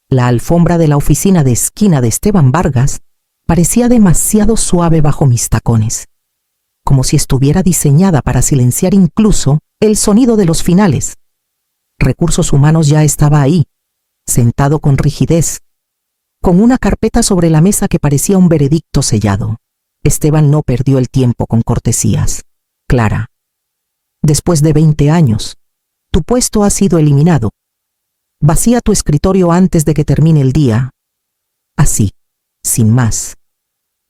La alfombra de la oficina de esquina de Esteban Vargas parecía demasiado suave bajo mis tacones, como si estuviera diseñada para silenciar incluso el sonido de los finales. Recursos Humanos ya estaba ahí, sentado con rigidez, con una carpeta sobre la mesa que parecía un veredicto sellado. Esteban no perdió el tiempo con cortesías. Clara, después de 20 años, tu puesto ha sido eliminado. Vacía tu escritorio antes de que termine el día. Así, sin más,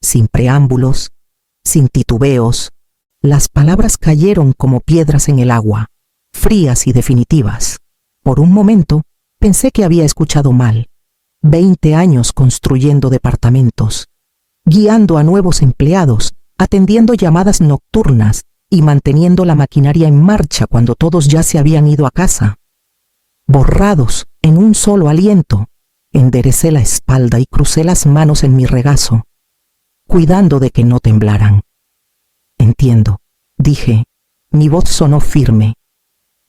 sin preámbulos, sin titubeos, las palabras cayeron como piedras en el agua, frías y definitivas. Por un momento, pensé que había escuchado mal. 20 años construyendo departamentos, guiando a nuevos empleados, atendiendo llamadas nocturnas y manteniendo la maquinaria en marcha cuando todos ya se habían ido a casa. Borrados en un solo aliento, enderecé la espalda y crucé las manos en mi regazo, cuidando de que no temblaran. Entiendo, dije, mi voz sonó firme.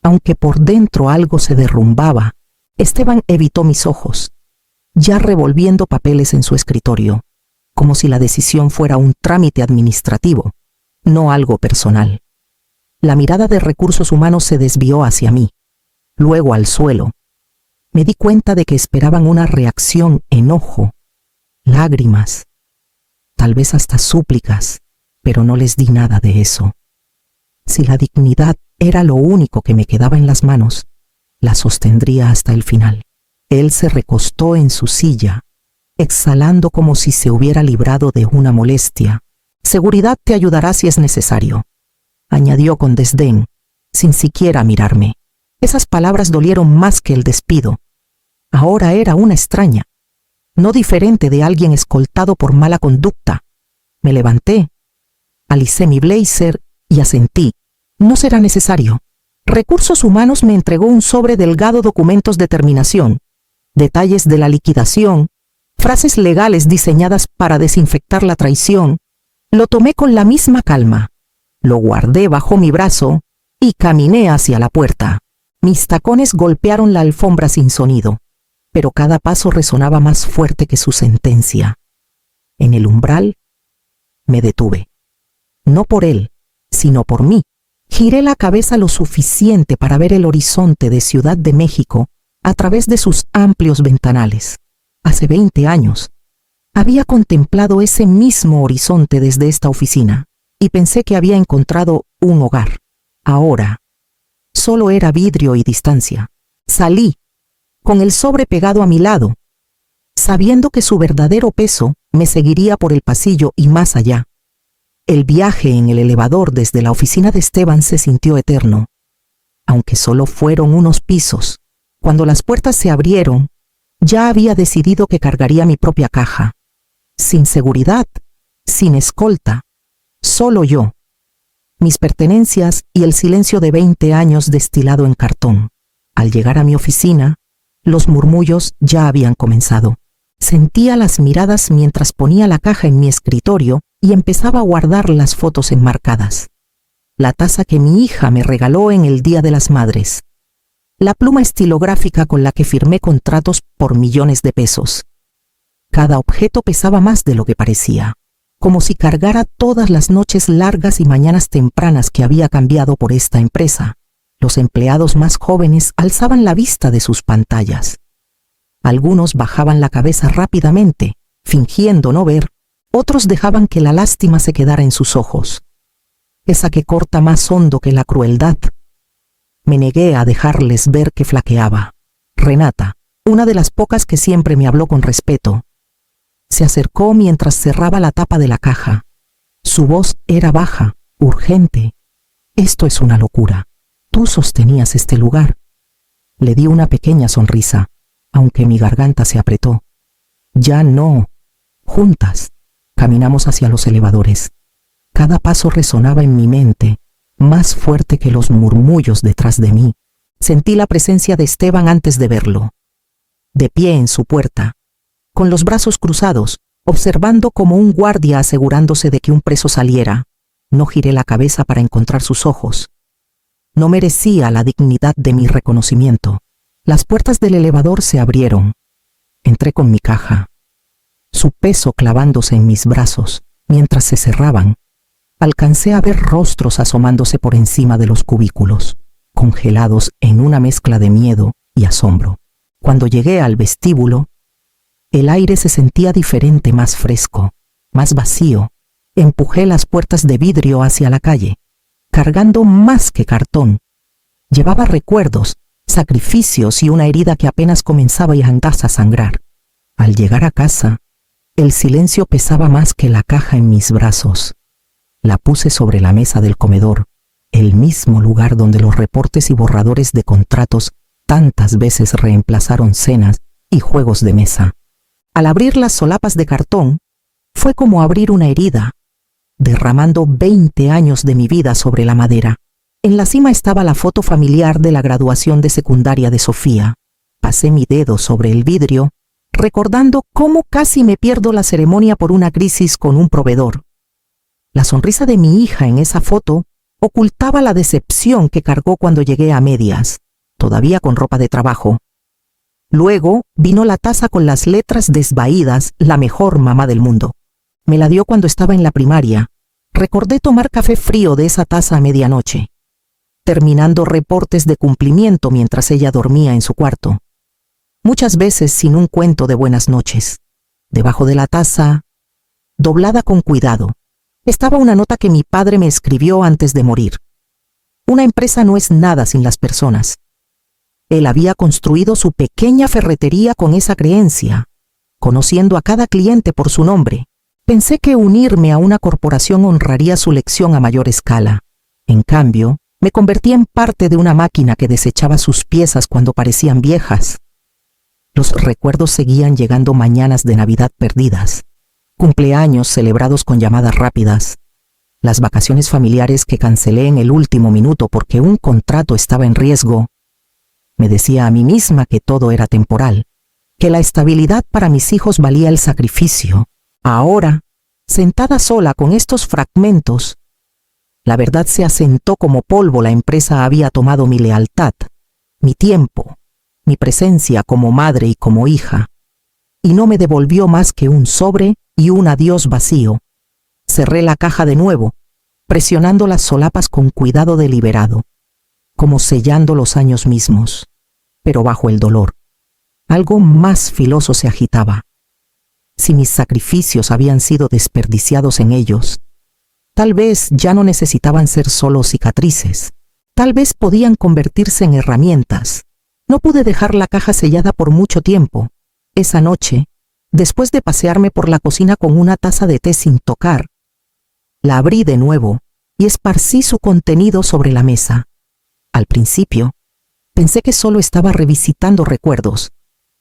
Aunque por dentro algo se derrumbaba, Esteban evitó mis ojos, ya revolviendo papeles en su escritorio, como si la decisión fuera un trámite administrativo, no algo personal. La mirada de Recursos Humanos se desvió hacia mí, luego al suelo. Me di cuenta de que esperaban una reacción, enojo, lágrimas, tal vez hasta súplicas, pero no les di nada de eso. Si la dignidad era lo único que me quedaba en las manos, la sostendría hasta el final. Él se recostó en su silla, exhalando como si se hubiera librado de una molestia. Seguridad te ayudará si es necesario, añadió con desdén, sin siquiera mirarme. Esas palabras dolieron más que el despido. Ahora era una extraña, no diferente de alguien escoltado por mala conducta. Me levanté, alicé mi blazer y asentí. No será necesario. Recursos Humanos me entregó un sobre delgado, documentos de terminación, detalles de la liquidación, frases legales diseñadas para desinfectar la traición. Lo tomé con la misma calma, lo guardé bajo mi brazo y caminé hacia la puerta. Mis tacones golpearon la alfombra sin sonido, pero cada paso resonaba más fuerte que su sentencia. En el umbral, me detuve. No por él, sino por mí. Giré la cabeza lo suficiente para ver el horizonte de Ciudad de México a través de sus amplios ventanales. Hace 20 años, había contemplado ese mismo horizonte desde esta oficina y pensé que había encontrado un hogar. Ahora, solo era vidrio y distancia. Salí, con el sobre pegado a mi lado, sabiendo que su verdadero peso me seguiría por el pasillo y más allá. El viaje en el elevador desde la oficina de Esteban se sintió eterno, aunque solo fueron unos pisos. Cuando las puertas se abrieron, ya había decidido que cargaría mi propia caja. Sin seguridad, sin escolta, solo yo, mis pertenencias y el silencio de 20 años destilado en cartón. Al llegar a mi oficina, los murmullos ya habían comenzado. Sentía las miradas mientras ponía la caja en mi escritorio y empezaba a guardar las fotos enmarcadas. La taza que mi hija me regaló en el Día de las Madres. La pluma estilográfica con la que firmé contratos por millones de pesos. Cada objeto pesaba más de lo que parecía, como si cargara todas las noches largas y mañanas tempranas que había cambiado por esta empresa. Los empleados más jóvenes alzaban la vista de sus pantallas. Algunos bajaban la cabeza rápidamente, fingiendo no ver. Otros dejaban que la lástima se quedara en sus ojos, esa que corta más hondo que la crueldad. Me negué a dejarles ver que flaqueaba. Renata, una de las pocas que siempre me habló con respeto, se acercó mientras cerraba la tapa de la caja. Su voz era baja, urgente. Esto es una locura. Tú sostenías este lugar. Le di una pequeña sonrisa, aunque mi garganta se apretó. Ya no. Juntas. Caminamos hacia los elevadores. Cada paso resonaba en mi mente, más fuerte que los murmullos detrás de mí. Sentí la presencia de Esteban antes de verlo. De pie en su puerta, con los brazos cruzados, observando como un guardia asegurándose de que un preso saliera. No giré la cabeza para encontrar sus ojos. No merecía la dignidad de mi reconocimiento. Las puertas del elevador se abrieron. entré con mi caja, su peso clavándose en mis brazos mientras se cerraban. Alcancé a ver rostros asomándose por encima de los cubículos, congelados en una mezcla de miedo y asombro. Cuando llegué al vestíbulo, el aire se sentía diferente, más fresco, más vacío. Empujé las puertas de vidrio hacia la calle, cargando más que cartón. Llevaba recuerdos, sacrificios y una herida que apenas comenzaba a sangrar. Al llegar a casa, el silencio pesaba más que la caja en mis brazos. La puse sobre la mesa del comedor, el mismo lugar donde los reportes y borradores de contratos tantas veces reemplazaron cenas y juegos de mesa. Al abrir las solapas de cartón, fue como abrir una herida, derramando 20 años de mi vida sobre la madera. En la cima estaba la foto familiar de la graduación de secundaria de Sofía. Pasé mi dedo sobre el vidrio, recordando cómo casi me pierdo la ceremonia por una crisis con un proveedor. La sonrisa de mi hija en esa foto ocultaba la decepción que cargó cuando llegué a medias, todavía con ropa de trabajo. Luego vino la taza con las letras desvaídas, la mejor mamá del mundo. Me la dio cuando estaba en la primaria. Recordé tomar café frío de esa taza a medianoche, terminando reportes de cumplimiento mientras ella dormía en su cuarto. Muchas veces sin un cuento de buenas noches. Debajo de la taza, doblada con cuidado, estaba una nota que mi padre me escribió antes de morir. Una empresa no es nada sin las personas. Él había construido su pequeña ferretería con esa creencia, conociendo a cada cliente por su nombre. Pensé que unirme a una corporación honraría su lección a mayor escala. En cambio, me convertí en parte de una máquina que desechaba sus piezas cuando parecían viejas. Los recuerdos seguían llegando: mañanas de Navidad perdidas, cumpleaños celebrados con llamadas rápidas, las vacaciones familiares que cancelé en el último minuto porque un contrato estaba en riesgo. Me decía a mí misma que todo era temporal, que la estabilidad para mis hijos valía el sacrificio. Ahora, sentada sola con estos fragmentos, la verdad se asentó como polvo. La empresa había tomado mi lealtad, mi tiempo, mi presencia como madre y como hija, y no me devolvió más que un sobre y un adiós vacío. Cerré la caja de nuevo, presionando las solapas con cuidado deliberado, como sellando los años mismos, pero bajo el dolor. Algo más filoso se agitaba. Si mis sacrificios habían sido desperdiciados en ellos, tal vez ya no necesitaban ser solo cicatrices. Tal vez podían convertirse en herramientas. No pude dejar la caja sellada por mucho tiempo. Esa noche, después de pasearme por la cocina con una taza de té sin tocar, la abrí de nuevo y esparcí su contenido sobre la mesa. Al principio, pensé que solo estaba revisitando recuerdos,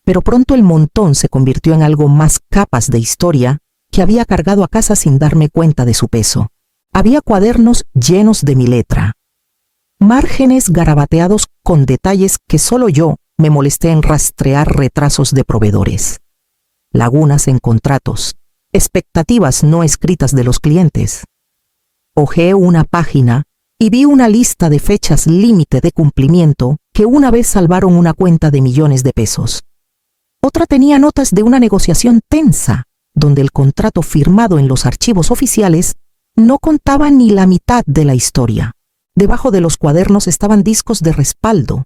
pero pronto el montón se convirtió en algo más capaz de historia que había cargado a casa sin darme cuenta de su peso. Había cuadernos llenos de mi letra, márgenes garabateados con detalles que solo yo me molesté en rastrear: retrasos de proveedores, lagunas en contratos, expectativas no escritas de los clientes. Hojeé una página y vi una lista de fechas límite de cumplimiento que una vez salvaron una cuenta de millones de pesos. Otra tenía notas de una negociación tensa, donde el contrato firmado en los archivos oficiales no contaba ni la mitad de la historia. Debajo de los cuadernos estaban discos de respaldo,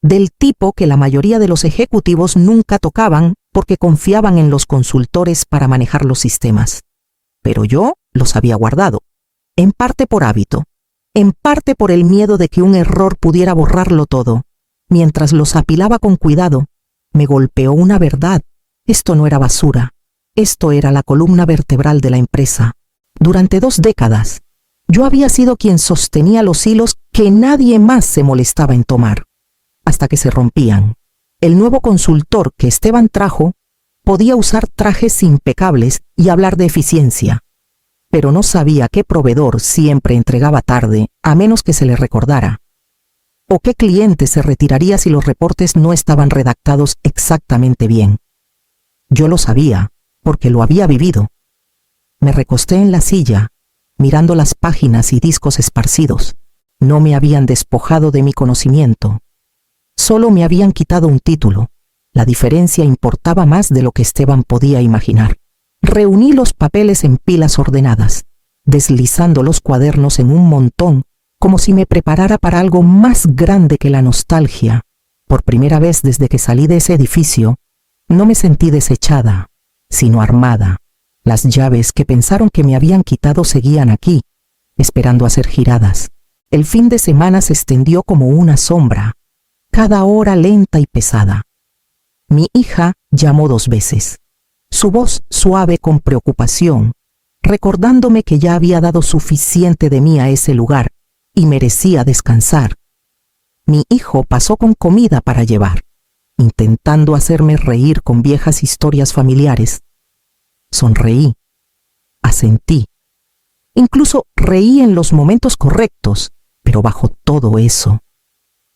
del tipo que la mayoría de los ejecutivos nunca tocaban porque confiaban en los consultores para manejar los sistemas. Pero yo los había guardado, en parte por hábito, en parte por el miedo de que un error pudiera borrarlo todo. Mientras los apilaba con cuidado, me golpeó una verdad. Esto no era basura. Esto era la columna vertebral de la empresa. Durante 2 décadas, yo había sido quien sostenía los hilos que nadie más se molestaba en tomar, hasta que se rompían. El nuevo consultor que Esteban trajo podía usar trajes impecables y hablar de eficiencia, pero no sabía qué proveedor siempre entregaba tarde a menos que se le recordara, o qué cliente se retiraría si los reportes no estaban redactados exactamente bien. Yo lo sabía, porque lo había vivido. Me recosté en la silla, mirando las páginas y discos esparcidos. No me habían despojado de mi conocimiento. Solo me habían quitado un título, La diferencia importaba más de lo que Esteban podía imaginar. Reuní los papeles en pilas ordenadas, deslizando los cuadernos en un montón, como si me preparara para algo más grande que la nostalgia. Por primera vez desde que salí de ese edificio, no me sentí desechada, sino armada. Las llaves que pensaron que me habían quitado seguían aquí, esperando a ser giradas. El fin de semana se extendió como una sombra, cada hora lenta y pesada. Mi hija llamó 2 veces, su voz suave con preocupación, recordándome que ya había dado suficiente de mí a ese lugar y merecía descansar. Mi hijo pasó con comida para llevar, intentando hacerme reír con viejas historias familiares. Sonreí, asentí. Incluso reí en los momentos correctos, pero bajo todo eso,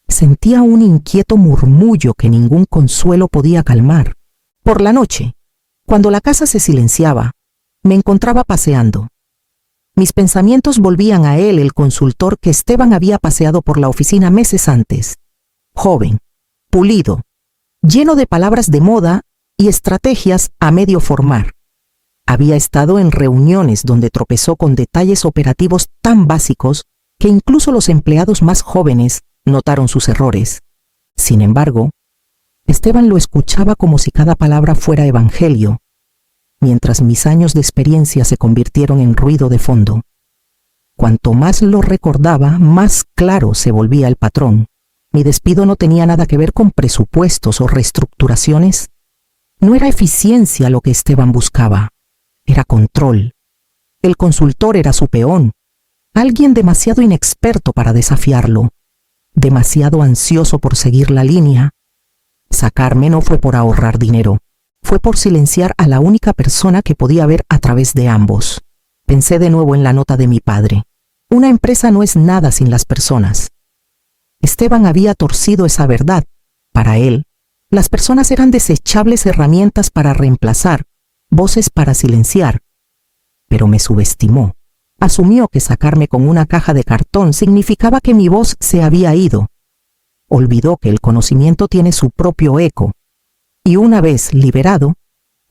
sentía un inquieto murmullo que ningún consuelo podía calmar. Por la noche, cuando la casa se silenciaba, me encontraba paseando. Mis pensamientos volvían a él, el consultor que Esteban había paseado por la oficina meses antes. Joven, pulido, lleno de palabras de moda y estrategias a medio formar. Había estado en reuniones donde tropezó con detalles operativos tan básicos que incluso los empleados más jóvenes notaron sus errores. Sin embargo, Esteban lo escuchaba como si cada palabra fuera evangelio, mientras mis años de experiencia se convirtieron en ruido de fondo. Cuanto más lo recordaba, más claro se volvía el patrón. Mi despido no tenía nada que ver con presupuestos o reestructuraciones. No era eficiencia lo que Esteban buscaba, era control. El consultor era su peón, alguien demasiado inexperto para desafiarlo, demasiado ansioso por seguir la línea. Sacarme no fue por ahorrar dinero, fue por silenciar a la única persona que podía ver a través de ambos. Pensé de nuevo en la nota de mi padre. Una empresa no es nada sin las personas. Esteban había torcido esa verdad. Para él, las personas eran desechables herramientas para reemplazar, voces para silenciar. Pero me subestimó. Asumió que sacarme con una caja de cartón significaba que mi voz se había ido. Olvidó que el conocimiento tiene su propio eco, y una vez liberado,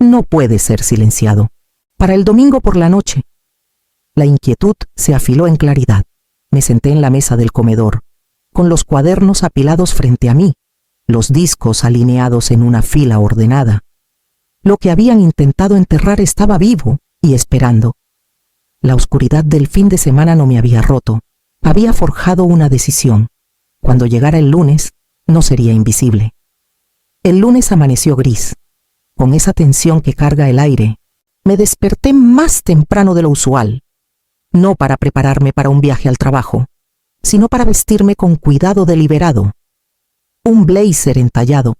no puede ser silenciado. Para el domingo por la noche, la inquietud se afiló en claridad. Me senté en la mesa del comedor, con los cuadernos apilados frente a mí, los discos alineados en una fila ordenada. Lo que habían intentado enterrar estaba vivo y esperando. La oscuridad del fin de semana no me había roto. Había forjado una decisión. Cuando llegara el lunes, no sería invisible. El lunes amaneció gris. Con esa tensión que carga el aire, me desperté más temprano de lo usual. No para prepararme para un viaje al trabajo, sino para vestirme con cuidado deliberado. Un blazer entallado,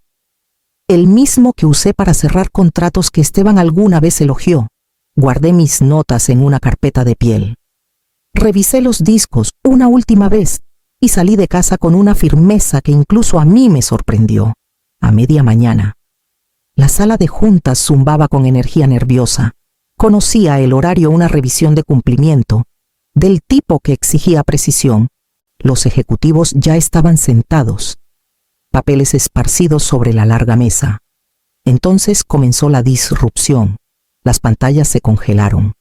el mismo que usé para cerrar contratos que Esteban alguna vez elogió. Guardé mis notas en una carpeta de piel. Revisé los discos una última vez y salí de casa con una firmeza que incluso a mí me sorprendió. A media mañana, la sala de juntas zumbaba con energía nerviosa. Conocía el horario, una revisión de cumplimiento, del tipo que exigía precisión. Los ejecutivos ya estaban sentados, papeles esparcidos sobre la larga mesa. Entonces comenzó la disrupción. Las pantallas se congelaron,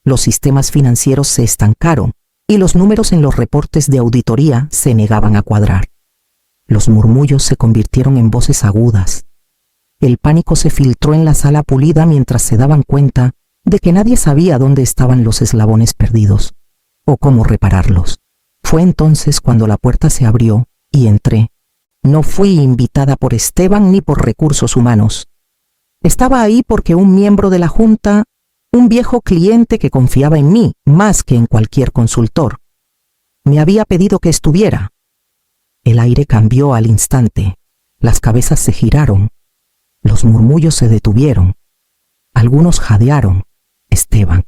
los sistemas financieros se estancaron y los números en los reportes de auditoría se negaban a cuadrar. Los murmullos se convirtieron en voces agudas. El pánico se filtró en la sala pulida mientras se daban cuenta de que nadie sabía dónde estaban los eslabones perdidos o cómo repararlos. Fue entonces cuando la puerta se abrió y entré. No fui invitada por Esteban ni por recursos humanos. Estaba ahí porque un miembro de la junta, un viejo cliente que confiaba en mí más que en cualquier consultor, me había pedido que estuviera. El aire cambió al instante, las cabezas se giraron, los murmullos se detuvieron, algunos jadearon. Esteban,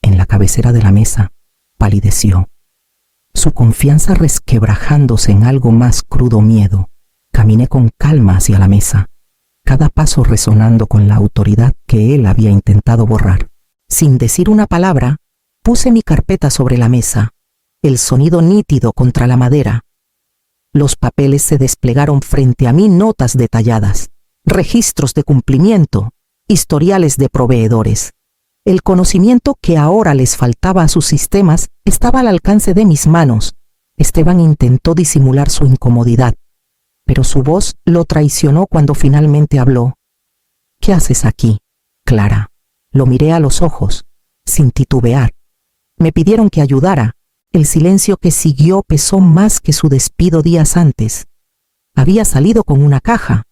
en la cabecera de la mesa, palideció, su confianza resquebrajándose en algo más crudo miedo. Caminé con calma hacia la mesa, cada paso resonando con la autoridad que él había intentado borrar. Sin decir una palabra, puse mi carpeta sobre la mesa, el sonido nítido contra la madera. Los papeles se desplegaron frente a mí, notas detalladas, registros de cumplimiento, historiales de proveedores. El conocimiento que ahora les faltaba a sus sistemas estaba al alcance de mis manos. Esteban intentó disimular su incomodidad, pero su voz lo traicionó cuando finalmente habló. ¿Qué haces aquí, Clara? Lo miré a los ojos, sin titubear. Me pidieron que ayudara. El silencio que siguió pesó más que su despido días antes. Había salido con una caja,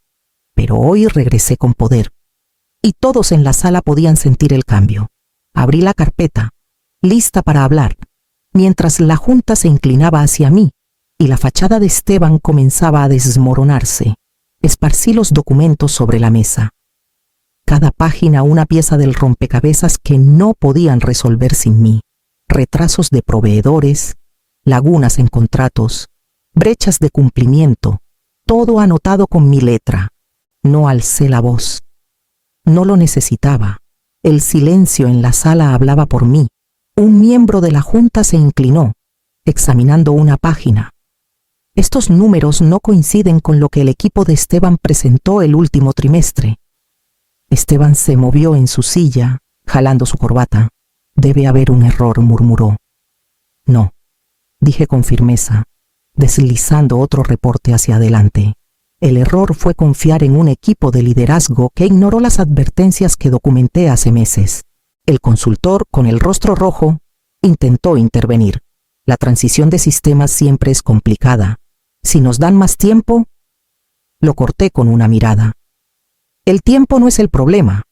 pero hoy regresé con poder. Y todos en la sala podían sentir el cambio. Abrí la carpeta, lista para hablar, mientras la junta se inclinaba hacia mí y la fachada de Esteban comenzaba a desmoronarse. Esparcí los documentos sobre la mesa. Cada página una pieza del rompecabezas que no podían resolver sin mí. Retrasos de proveedores, lagunas en contratos, brechas de cumplimiento, todo anotado con mi letra. No alcé la voz. No lo necesitaba. El silencio en la sala hablaba por mí. Un miembro de la junta se inclinó, examinando una página. Estos números no coinciden con lo que el equipo de Esteban presentó el último trimestre. Esteban se movió en su silla, jalando su corbata. Debe haber un error, murmuró. No, dije con firmeza, deslizando otro reporte hacia adelante. El error fue confiar en un equipo de liderazgo que ignoró las advertencias que documenté hace meses. El consultor, con el rostro rojo, intentó intervenir. La transición de sistemas siempre es complicada. Si nos dan más tiempo, lo corté con una mirada. El tiempo no es el problema.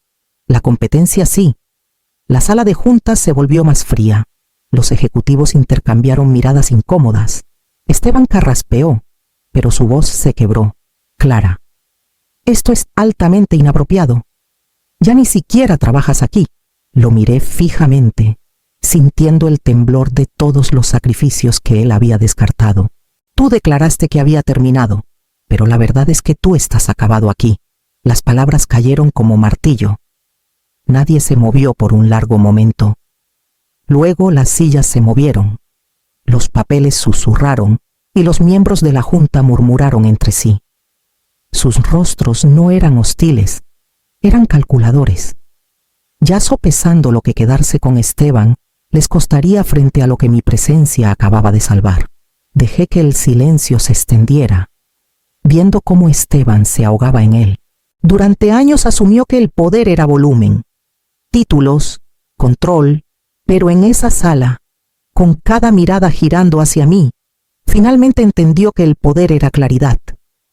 La competencia sí. La sala de juntas se volvió más fría. Los ejecutivos intercambiaron miradas incómodas. Esteban carraspeó, pero su voz se quebró. Clara, esto es altamente inapropiado. Ya ni siquiera trabajas aquí. Lo miré fijamente, sintiendo el temblor de todos los sacrificios que él había descartado. Tú declaraste que había terminado, pero la verdad es que tú estás acabado aquí. Las palabras cayeron como martillo. Nadie se movió por un largo momento. Luego las sillas se movieron. Los papeles susurraron y los miembros de la junta murmuraron entre sí. Sus rostros no eran hostiles, eran calculadores. Ya sopesando lo que quedarse con Esteban les costaría frente a lo que mi presencia acababa de salvar. Dejé que el silencio se extendiera, viendo cómo Esteban se ahogaba en él. Durante años asumió que el poder era volumen, títulos, control, pero en esa sala, con cada mirada girando hacia mí, finalmente entendió que el poder era claridad.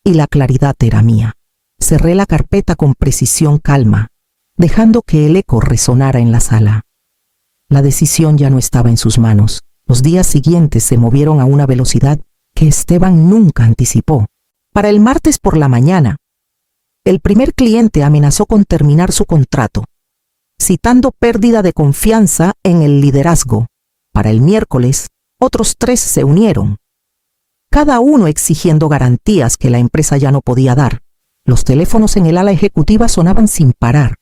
Y la claridad era mía. Cerré la carpeta con precisión calma, dejando que el eco resonara en la sala. La decisión ya no estaba en sus manos. Los días siguientes se movieron a una velocidad que Esteban nunca anticipó. Para el martes por la mañana, el primer cliente amenazó con terminar su contrato, citando pérdida de confianza en el liderazgo. Para el miércoles, otros 3 se unieron, cada uno exigiendo garantías que la empresa ya no podía dar. Los teléfonos en el ala ejecutiva sonaban sin parar,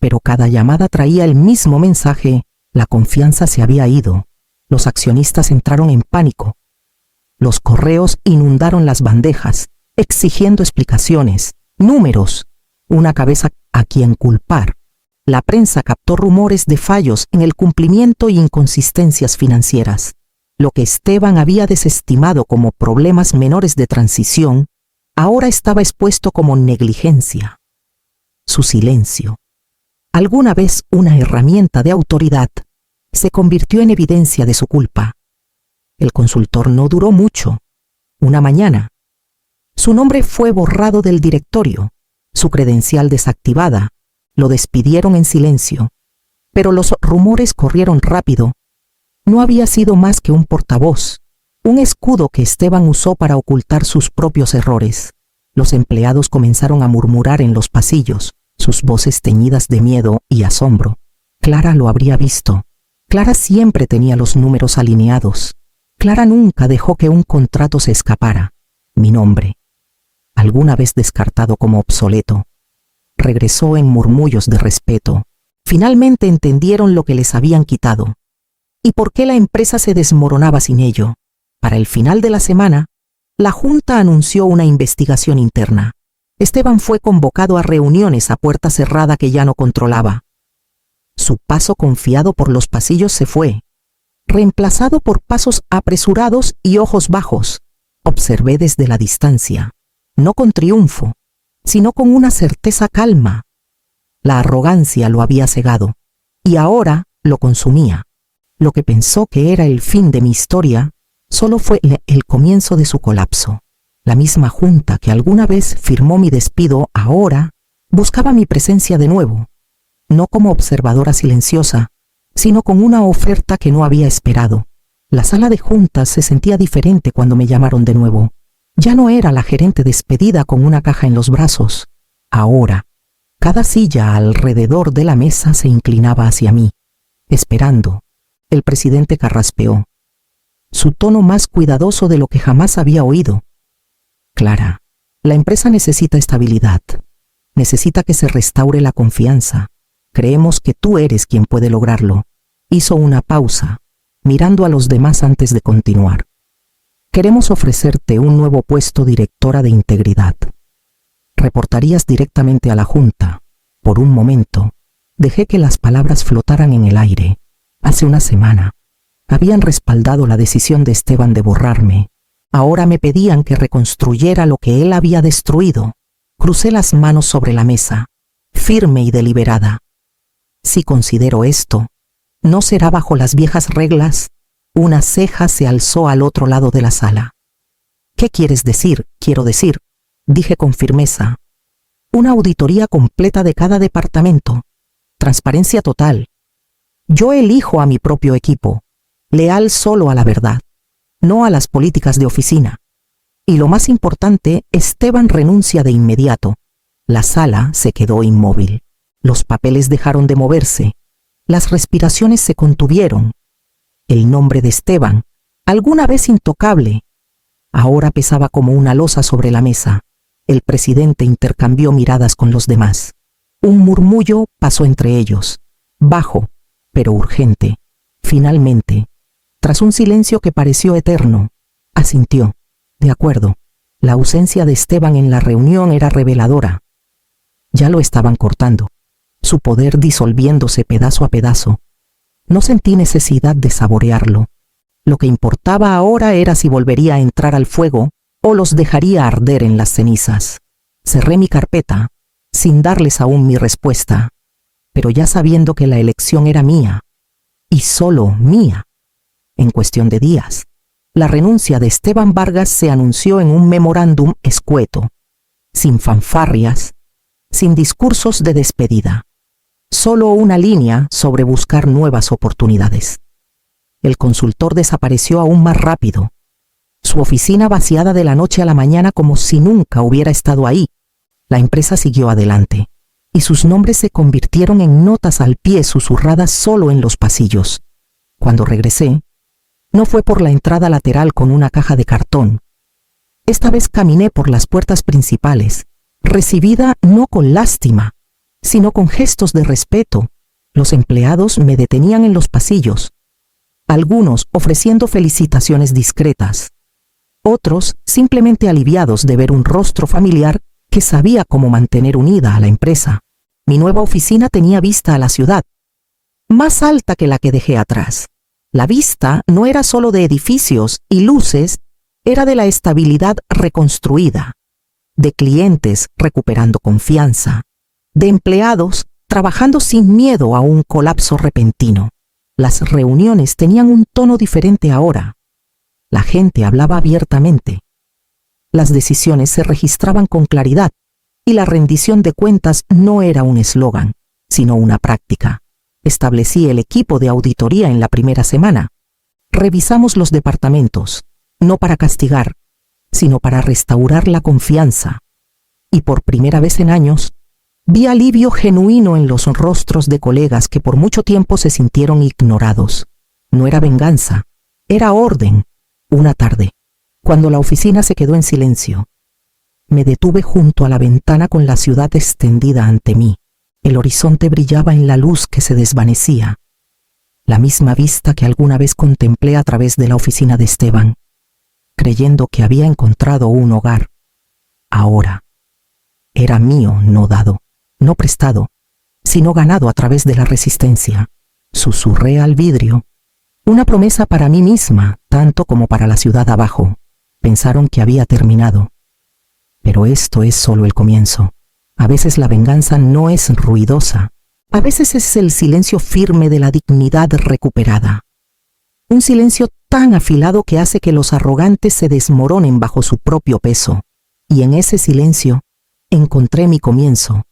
pero cada llamada traía el mismo mensaje: la confianza se había ido. Los accionistas entraron en pánico. Los correos inundaron las bandejas, exigiendo explicaciones, números, una cabeza a quien culpar. La prensa captó rumores de fallos en el cumplimiento y inconsistencias financieras. Lo que Esteban había desestimado como problemas menores de transición, ahora estaba expuesto como negligencia. Su silencio, alguna vez una herramienta de autoridad, se convirtió en evidencia de su culpa. El consultor no duró mucho. Una mañana, su nombre fue borrado del directorio, su credencial desactivada, lo despidieron en silencio, pero los rumores corrieron rápido. No había sido más que un portavoz, un escudo que Esteban usó para ocultar sus propios errores. Los empleados comenzaron a murmurar en los pasillos, sus voces teñidas de miedo y asombro. Clara lo habría visto. Clara siempre tenía los números alineados. Clara nunca dejó que un contrato se escapara. Mi nombre, alguna vez descartado como obsoleto, regresó en murmullos de respeto. Finalmente entendieron lo que les habían quitado y por qué la empresa se desmoronaba sin ello. Para el final de la semana, la junta anunció una investigación interna. Esteban fue convocado a reuniones a puerta cerrada que ya no controlaba. Su paso confiado por los pasillos se fue, reemplazado por pasos apresurados y ojos bajos. Observé desde la distancia, no con triunfo, sino con una certeza calma. La arrogancia lo había cegado, y ahora lo consumía. Lo que pensó que era el fin de mi historia, solo fue el comienzo de su colapso. La misma junta que alguna vez firmó mi despido ahora buscaba mi presencia de nuevo, no como observadora silenciosa, sino con una oferta que no había esperado. La sala de juntas se sentía diferente cuando me llamaron de nuevo. Ya no era la gerente despedida con una caja en los brazos. Ahora, cada silla alrededor de la mesa se inclinaba hacia mí, esperando. El presidente carraspeó, su tono más cuidadoso de lo que jamás había oído. Clara, la empresa necesita estabilidad. Necesita que se restaure la confianza. Creemos que tú eres quien puede lograrlo. Hizo una pausa, mirando a los demás antes de continuar. Queremos ofrecerte un nuevo puesto directora de integridad. Reportarías directamente a la Junta. Por un momento, dejé que las palabras flotaran en el aire. Hace una semana, habían respaldado la decisión de Esteban de borrarme. Ahora me pedían que reconstruyera lo que él había destruido. Crucé las manos sobre la mesa, firme y deliberada. Si considero esto, no será bajo las viejas reglas. Una ceja se alzó al otro lado de la sala. ¿Qué quieres decir? Quiero decir, dije con firmeza. Una auditoría completa de cada departamento. Transparencia total. Yo elijo a mi propio equipo, leal solo a la verdad, no a las políticas de oficina. Y lo más importante, Esteban renuncia de inmediato. La sala se quedó inmóvil. Los papeles dejaron de moverse. Las respiraciones se contuvieron. El nombre de Esteban, alguna vez intocable, ahora pesaba como una losa sobre la mesa. El presidente intercambió miradas con los demás. Un murmullo pasó entre ellos, bajo, pero urgente. Finalmente, tras un silencio que pareció eterno, asintió. De acuerdo, la ausencia de Esteban en la reunión era reveladora. Ya lo estaban cortando, su poder disolviéndose pedazo a pedazo. No sentí necesidad de saborearlo. Lo que importaba ahora era si volvería a entrar al fuego o los dejaría arder en las cenizas. Cerré mi carpeta, sin darles aún mi respuesta, pero ya sabiendo que la elección era mía, y solo mía. En cuestión de días, la renuncia de Esteban Vargas se anunció en un memorándum escueto, sin fanfarrias, sin discursos de despedida. Solo una línea sobre buscar nuevas oportunidades. El consultor desapareció aún más rápido, su oficina vaciada de la noche a la mañana como si nunca hubiera estado ahí. La empresa siguió adelante, y sus nombres se convirtieron en notas al pie susurradas solo en los pasillos. Cuando regresé, no fue por la entrada lateral con una caja de cartón. Esta vez caminé por las puertas principales, recibida no con lástima, sino con gestos de respeto. Los empleados me detenían en los pasillos, algunos ofreciendo felicitaciones discretas, otros simplemente aliviados de ver un rostro familiar que sabía cómo mantener unida a la empresa. Mi nueva oficina tenía vista a la ciudad, más alta que la que dejé atrás. La vista no era solo de edificios y luces, era de la estabilidad reconstruida, de clientes recuperando confianza, de empleados trabajando sin miedo a un colapso repentino. Las reuniones tenían un tono diferente ahora. La gente hablaba abiertamente. Las decisiones se registraban con claridad y la rendición de cuentas no era un eslogan, sino una práctica. Establecí el equipo de auditoría en la primera semana. Revisamos los departamentos, no para castigar, sino para restaurar la confianza. Y por primera vez en años, vi alivio genuino en los rostros de colegas que por mucho tiempo se sintieron ignorados. No era venganza, era orden. Una tarde, cuando la oficina se quedó en silencio, me detuve junto a la ventana con la ciudad extendida ante mí. El horizonte brillaba en la luz que se desvanecía. La misma vista que alguna vez contemplé a través de la oficina de Esteban, creyendo que había encontrado un hogar. Ahora, Era mío, no dado, no prestado, sino ganado a través de la resistencia. Susurré al vidrio. Una promesa para mí misma, tanto como para la ciudad abajo. Pensaron que había terminado. Pero esto es solo el comienzo. A veces la venganza no es ruidosa. A veces es el silencio firme de la dignidad recuperada. Un silencio tan afilado que hace que los arrogantes se desmoronen bajo su propio peso. Y en ese silencio encontré mi comienzo,